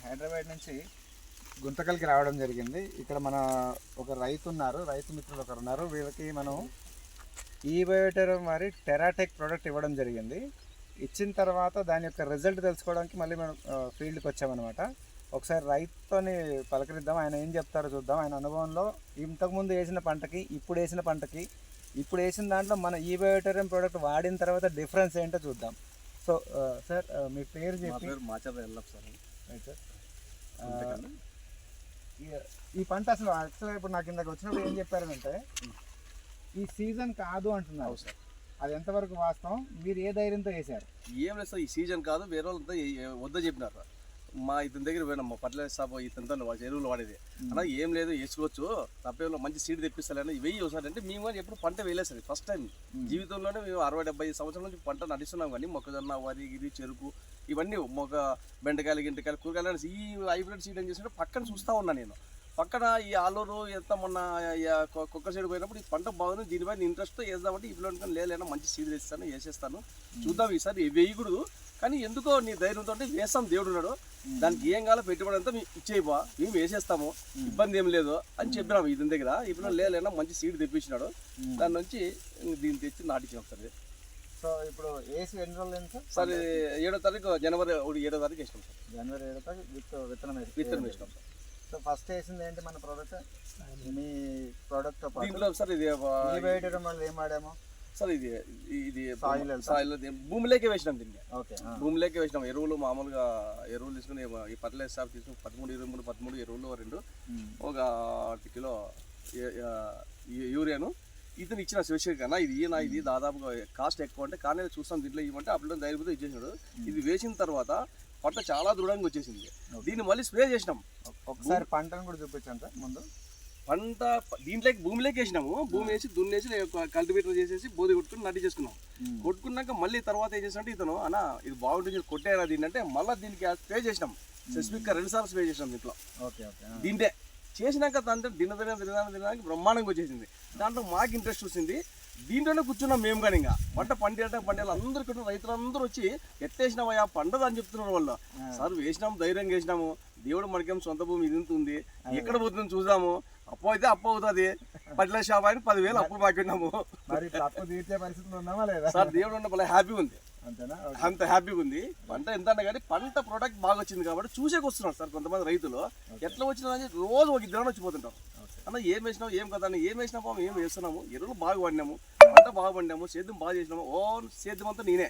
హైదరాబాద్ నుంచి గుంతకల్కి రావడం జరిగింది. ఇక్కడ మన ఒక రైతు ఉన్నారు, రైతు మిత్రులు ఒకరు ఉన్నారు. వీళ్ళకి మనం ఈ బయోటర్ మరి టెరాటెక్ ప్రోడక్ట్ ఇవ్వడం జరిగింది. ఇచ్చిన తర్వాత దాని యొక్క రిజల్ట్ తెలుసుకోవడానికి మళ్ళీ మనం ఫీల్డ్కి వచ్చామన్నమాట. ఒకసారి రైతుతోని పలకరిద్దాం, ఆయన ఏం చెప్తారో చూద్దాం. ఆయన అనుభవంలో ఇంతకుముందు వేసిన పంటకి ఇప్పుడు వేసిన పంటకి ఇప్పుడు వేసిన దాంట్లో మన ఈ బయోటెరియం ప్రోడక్ట్ వాడిన తర్వాత డిఫరెన్స్ ఏంటో చూద్దాం. సో సార్ మీ పేరు చెప్పి. Right sir. ఈ పంట అసలు యాక్చువల్గా ఇప్పుడు నాకు ఇందాక వచ్చినప్పుడు ఏం చెప్పారంటే ఈ సీజన్ కాదు అంటున్నారు సార్. అది ఎంతవరకు వాస్తవం? మీరు ఏ ధైర్యంతో వేసారు? ఏం లేదు సార్, ఈ సీజన్ కాదు, వేరే వాళ్ళంతా వద్ద చెప్పినారు. మా ఇతని దగ్గర పోయినా మా ఫర్టిలైజర్ షాప్ ఇతనితో ఎరువులు వాడేది అలా ఏం లేదు వేసుకోవచ్చు, తప్పేమో మంచి సీడ్ తెప్పిస్తారని వెయ్యి ఒకసారి అంటే మేము కానీ ఎప్పుడు పంట వేయలేదు సార్. ఫస్ట్ టైం జీవితంలోనే మేము 60-70 సంవత్సరాల నుంచి పంట నడిస్తున్నాం. కానీ మొక్కజొన్న, వరి, గిరి, చెరుకు ఇవన్నీ మొక్క బెండకాయలు, గింటకాయలు, కూరగాయలు ఈ హైబ్రిడ్ సీడ్ ఏం చేసినట్టు పక్కన చూస్తూ ఉన్నాను నేను. పక్కన ఈ ఆలూరు ఎంత మొన్న కుక్క సైడ్ పోయినప్పుడు ఈ పంట బాగుంది, దీనిపైన ఇంట్రెస్ట్తో వేద్దామంటే ఇప్పుడు లేదైనా మంచి సీడ్ తెస్తాను, వేసేస్తాను, చూద్దాం ఈసారి వేయకూడదు. కానీ ఎందుకో నీ ధైర్యంతో వేస్తాం, దేవుడు ఉన్నాడు, దానికి ఏం కావాలో పెట్టుబడి అంతా ఇచ్చేయిపో, మేము వేసేస్తాము, ఇబ్బంది ఏం లేదు అని చెప్పినాము ఇతని దగ్గర. ఇప్పుడు లేదైనా మంచి సీడ్ తెప్పించినాడు, దాని నుంచి దీన్ని తెచ్చి నాటించాం సార్. సో ఇప్పుడు వేసి ఎన్ని రోజులు ఏంటి సార్? సార్ 7వ తారీఖు జనవరి 7వ తారీఖు వేసినాం సార్. జనవరి 7వ తారీఖు విత్తనం వేసినాం సార్. సో ఫస్ట్ వేసింది ఏంటి మన ప్రోడక్ట్? మీ ప్రోడక్ట్ దీంట్లో సార్ ఇది ఏం వాడాము సార్? ఇది సాయిల్ భూమిలోకి వేసినాం దీన్ని. భూమిలోకి వేసినాం ఎరువులు, మామూలుగా ఎరువులు తీసుకుని ఈ ఫర్టిలైజర్ షాప్ తీసుకుని 13 ఎరువులు 2 ఒక 1 కిలో యూరియాను ఇతను ఇచ్చిన స్పెషల్ కన్నా ఇది దాదాపుగా కాస్ట్ ఎక్కువ అంటే కానీ చూస్తాం దీంట్లో ఇవ్వమంటే అప్పుడు ధైర్యంతో ఇచ్చేసినాడు. ఇది వేసిన తర్వాత పంట చాలా దృఢంగా వచ్చేసింది. దీన్ని మళ్ళీ స్ప్రే చేసినాం. ఒకసారి పంటను కూడా చూపించాను సార్. ముందు పంట దీంట్లోకి భూమిలోకి వేసినాము, భూమి వేసి దున్నేసి కల్టివేటర్ చేసేసి బోధి కొట్టుకుని నటి చేసుకున్నాం. కొట్టుకున్నాక మళ్ళీ తర్వాత ఏం చేసినట్టు ఇతను అన్న ఇది బాగుంటుంది కొట్టారా దీన్ని అంటే మళ్ళీ దీనికి స్ప్రే చేసినాం. స్పెసిఫిక్గా 2 సార్లు స్ప్రే చేసినాం దీంట్లో. దీంటే చేసినాక దాంట్లో తినడానికి బ్రహ్మాండంగా వచ్చేసింది. దాంట్లో మాకు ఇంట్రెస్ట్ వచ్చింది, దీంట్లోనే కూర్చున్నాం మేము. కానీ ఇంకా పంటలు అందరికీ రైతులందరూ వచ్చి ఎత్తేసినామయ్యా పండదు అని చెప్తున్నారు వాళ్ళు. సార్ వేసినాము, ధైర్యంగా వేసినాము, దేవుడు మనకేం సొంత భూమి ఇది ఉంటుంది, ఎక్కడ పోతుంది చూద్దాము, అప్పు అయితే అప్పు అవుతుంది, ఫర్టిలైజర్ షాప్ అని 10,000 అప్పు మాకిన్నాము. సార్ దేవుడు ఉన్న భలే హ్యాపీగా ఉంది, అంత హ్యాపీగా ఉంది. పంట ఎంత అన్నా కానీ పంట ప్రోడక్ట్ బాగా వచ్చింది కాబట్టి చూసేకి వస్తున్నారు సార్ కొంతమంది రైతులు. ఎట్లా వచ్చిందని రోజు ఒక 2 వచ్చిపోతుంటాం. అన్న ఏం వేసినాము, ఏం కదా, ఏం వేసినా పాము, ఏం వేస్తున్నాము, ఎరువులు బాగా పడినాము, పంట బాగా పడినాము, సేద్యం బాగా చేసినాము. సేద్యం అంతా నేనే,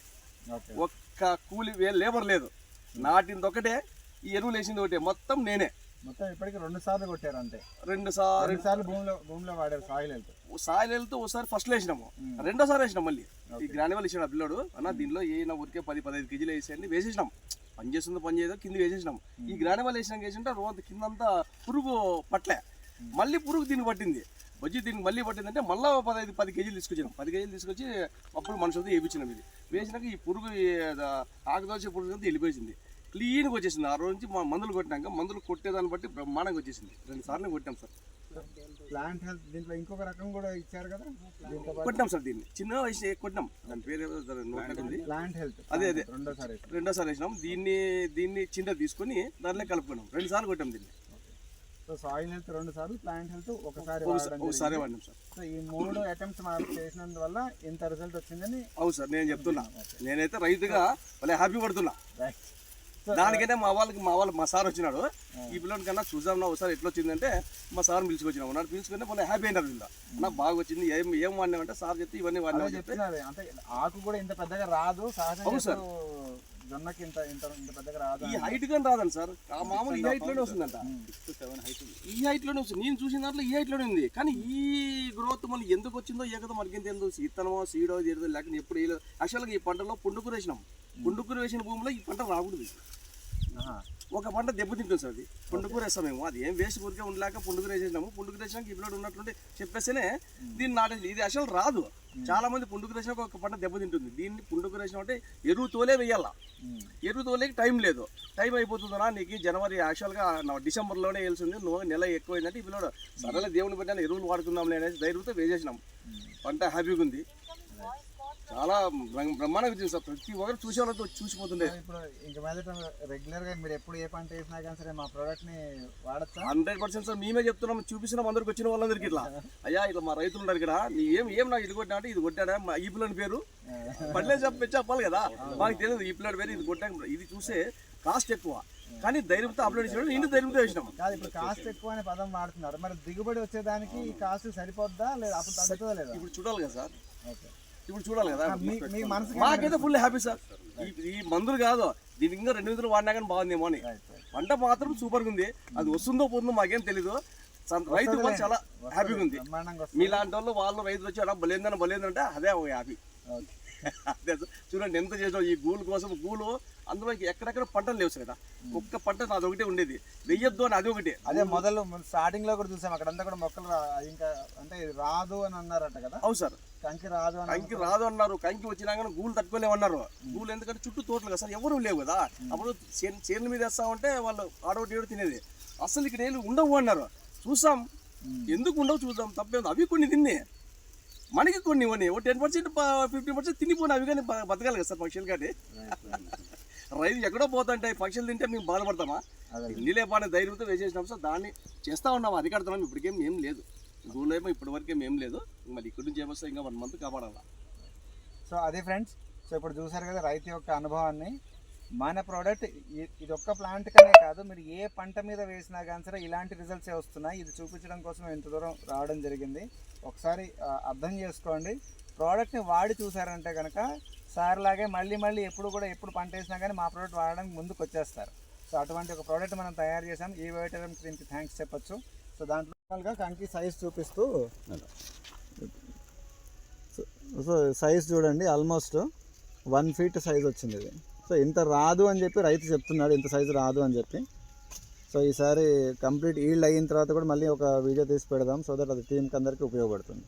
ఒక్క కూలి లేబర్ లేదు, నాటింది ఒకటే, ఈ ఎరువులు వేసింది ఒకటే, మొత్తం నేనే. మొత్తం ఇప్పటికి 2 సార్లు కొట్టారు అంతే. 2 సార్లు భూమిలో వాడారు సాయిల్ హెల్త్. ఒకసారి ఫస్ట్ వేసినాము, 2వ సారి వేసినాం. మళ్ళీ ఈ గ్రాన్యువల్ ఇచ్చిన పిల్లడు అన్న దీనిలో ఏమైనా ఊరికే 10-15 కేజీలు వేసేయండి వేసేసినాం. పని చేస్తుందో పని చేయదో కింద వేసేసినాం. ఈ గ్రాన్యువల్ వేసినాక రోజు కిందంతా పురుగు పట్లే, మళ్ళీ పురుగు దీన్ని పట్టింది, వచ్చి దీనికి మళ్ళీ పట్టిందంటే మళ్ళీ 10 కేజీలు తీసుకొచ్చినాం. 10 కేజీలు తీసుకొచ్చి అప్పుడు మనుషులతో వేయించినాం. ఇది వేసినాక ఈ పురుగు ఆకుదోచే పురుగు అంతా వెళ్ళిపోయింది, క్లీన్గా వచ్చేసింది. ఆ రోజు నుంచి మందులు కొట్టినాక మందులు కొట్టేదాన్ని బట్టి బ్రహ్మాండంగా వచ్చేసింది. 2 సార్లు కొట్టాం సార్. ప్లాంట్ హెల్త్ దీంట్లో ఇంకొక రకం కూడా ఇచ్చారు కదా, కొట్టినాం సార్. దీన్ని చిన్న వయసు కొట్టినాం, దాని పేరు ప్లాంట్ హెల్త్. అదే 2వ సారి వేసినాం. దీన్ని చిన్న తీసుకొని దాంట్లో కలుపుకున్నాం. 2 సార్లు కొట్టాం దీన్ని. సో సాయిల్ హెల్త్ 2 సార్లు, ప్లాంట్ హెల్త్ ఒకసారి వాడినాం సార్. సో ఈ 3 అటెంప్ట్స్ చేసినందువల్ల ఇంత రిజల్ట్ వచ్చిందని. అవును సార్, నేను చెప్తున్నా, నేనైతే రైతుగా భలే హ్యాపీ పడుతున్నా. దానికైతే మా సార్ వచ్చినాడు, ఈ పిల్లడి కన్నా చూద్దాం ఒకసారి ఎట్లా వచ్చిందంటే మా సార్ పిలుచుకొచ్చినాము. నాడు పిలుచుకుంటే మొన్న హ్యాపీ అయినారు. వీళ్ళు నాకు బాగా వచ్చింది, ఏం వాడినామంటే సార్ చెప్తే ఇవన్నీ వాడినా చెప్తున్నారు. అంటే ఆకు కూడా ఇంత పెద్దగా రాదు, సహజంగా సార్ జొన్నకి ఇంత పెద్దగా రాదు, ఈ హైట్ కానీ రాదండి సార్. మామూలు ఈ హైట్ లోనే వస్తుందంట, 6-7 హైట్, ఈ హైట్ లోనే వస్తుంది. నేను చూసిన దాంట్లో ఈ హైట్ లోనే ఉంది. కానీ ఈ గ్రోత్ మళ్ళీ ఎందుకు వచ్చిందో ఏకదో మనకేం తెలియదు, ఇత్తనమో సీడో తెలియదు, లేకపోతే ఎప్పుడు వేయలేదు. యాక్చువల్గా ఈ పంటలో పుండుకూర వేసినాం. పుండుకూర వేసిన భూమిలో ఈ పంట రాకూడదు. ఒక పంట దెబ్బతింటుంది సార్. అది పుండుకూర వేస్తాం మేము, అది ఏం వేసి ఊరికే ఉండలేక పుండుకూర వేసేసినాము. పుండుకూర వేసినాక ఈ పిల్లడు ఉన్నట్టుండి చెప్పేస్తేనే దీన్ని నాటేసి. ఇది అసలు రాదు. చాలా మంది పుండుకూర వేసినాక ఒక పంట దెబ్బతింటుంది. దీన్ని పుండుకూర వేసినామంటే ఎరువు తోలే వేయాల, ఎరువు తోలేకి టైం లేదు. టైం అయిపోతుందా నీకు జనవరి, యాక్చువల్గా డిసెంబర్లోనే వేయాల్సింది, నెల ఎక్కువైందంటే ఈ పిల్లడు సరేలే దేవుని పెట్టాను ఎరువులు వాడుకుందాంలే అనేసి ధైర్యంతో వేసేసినాం. పంట హ్యాపీగా ఉంది. చాలా బ్రహ్మాండంగా వచ్చింది సార్. ప్రతి ఒక్కరు చూసే వాళ్ళతో చూసిపోతుండే. ఇప్పుడు ఇంక మీదట రెగ్యులర్గా మీరు ఎప్పుడు ఏ పంట వేసినా కానీ సరే మా ప్రోడక్ట్ని వాడచ్చా? 100% సార్. మేమే చెప్తున్నాం, చూపిస్తున్నాం అందరికి వచ్చిన వాళ్ళందరికీ. ఇట్లా అయ్యా ఇట్లా మా రైతులు ఉన్నారు ఇక్కడ, నీ ఏం నాకు ఇది కొట్టినా అంటే ఇది కొట్టాడా మా ఈ పిల్లని పేరు పట్లే చెప్పాలి కదా. మాకు తెలియదు ఈ పిల్లడి పేరు ఇది కొట్టాక. ఇది చూసే కాస్ట్ ఎక్కువ కానీ ధైర్యంతో అప్లోడ్ చేసినాడు, ఇంటి ధైర్యంతో వేసినాం. కాదు ఇప్పుడు కాస్ట్ ఎక్కువ అనే పదం వాడుతున్నారు, మరి దిగుబడి వచ్చేదానికి ఈ కాస్ట్ సరిపోద్దా లేదా అప్పుడు తగ్గుతుందా లేదా? ఇప్పుడు చూడాలి కదా సార్, ఓకే ఇప్పుడు చూడాలి కదా. మీ మనసుకి మాకైతే ఫుల్ హ్యాపీ సార్. ఈ మందులు కాదు, దీనికి ఇంకా 2 విధులు వాడినా కానీ బాగుందేమో అని. పంట మాత్రం సూపర్గా ఉంది. అది వస్తుందో పోతుందో మాకేం తెలీదు. రైతు కూడా చాలా హ్యాపీగా ఉంది. మీలాంటి వాళ్ళు రైతులు వచ్చి బలేందంటే అదే ఒక హ్యాపీ. అదే చూడండి ఎంత చేసాం ఈ గూలు కోసం. గూలు అందులో ఎక్కడెక్కడ పంటలు లేవు కదా, ఒక్క పంట నాది ఒకటే ఉండేది, వెయ్యొద్దు అని అది ఒకటి. అదే మొదలు స్టార్టింగ్ లో కూడా చూసాం, అక్కడంతా కూడా మొక్కలు ఇంకా అంటే రాదు అని అన్నారట కదా. అవును సార్, కంకి రాదు అన్నారు. కంకి వచ్చినా కానీ గూలు తట్టుకోలేమన్నారు. గూలు ఎందుకంటే చుట్టూ తోటలు కదా సార్, ఎవరు లేవు కదా. అప్పుడు చేనుల మీద వేస్తామంటే వాళ్ళు ఆడొకటి ఏడు తినేది. అసలు ఇక్కడ ఏళ్ళు ఉండవు అన్నారు. చూసాం, ఎందుకు ఉండవు చూద్దాం, తప్పేది. అవి కొన్ని తిన్నే, మనకి కొన్ని ఇవ్వని. ఓ 10% 15% తినిపోయినా అవి కానీ బతకాలి కదా సార్ పక్షులు. కానీ రైతు ఎక్కడో పోతుంటాయి, పక్షులు తింటే మేము బాధపడతామా? ఇల్లు లేపానే ధైర్యంతో వేసేసినాం సార్. దాన్ని చేస్తూ ఉన్నాం, అరికడుతున్నాం. ఇప్పటికేం ఏం లేదు, గూళ్ళు ఏమో ఇప్పటి వరకేం ఏం లేదు. మరి ఇక్కడి నుంచి ఏమొస్తే ఇంకా 1 మంత్ కాపాడాలా. సో అదే ఫ్రెండ్స్, సో ఇప్పుడు చూసారు కదా రైతు యొక్క అనుభవాన్ని. మన ప్రోడక్ట్ ఇది ఒక్క ప్లాంట్ కనే కాదు, మీరు ఏ పంట మీద వేసినా కానీ సరే ఇలాంటి రిజల్ట్సే వస్తున్నాయి. ఇది చూపించడం కోసం ఇంత దూరం రావడం జరిగింది. ఒకసారి అర్థం చేసుకోండి. ప్రోడక్ట్ని వాడి చూసారంటే కనుక సార్ లాగే మళ్ళీ ఎప్పుడు పంట వేసినా కానీ మా ప్రోడక్ట్ వాడడానికి ముందుకు వచ్చేస్తారు. సో అటువంటి ఒక ప్రోడక్ట్ మనం తయారు చేసాం. ఈ వైటరం దీనికి థ్యాంక్స్ చెప్పొచ్చు. సో దాంట్లో కంకి సైజ్ చూపిస్తూ, సో సైజ్ చూడండి, ఆల్మోస్ట్ 1 feet సైజ్ వచ్చింది ఇది. సో ఇంత రాదు అని చెప్పి రైతు చెప్తున్నాడు, ఇంత సైజు రాదు అని చెప్పి. సో ఈసారి కంప్లీట్ ఈల్డ్ అయిన తర్వాత కూడా మళ్ళీ ఒక వీడియో తీసి పెడదాం, సో దట్ అది టీంకి అందరికీ ఉపయోగపడుతుంది.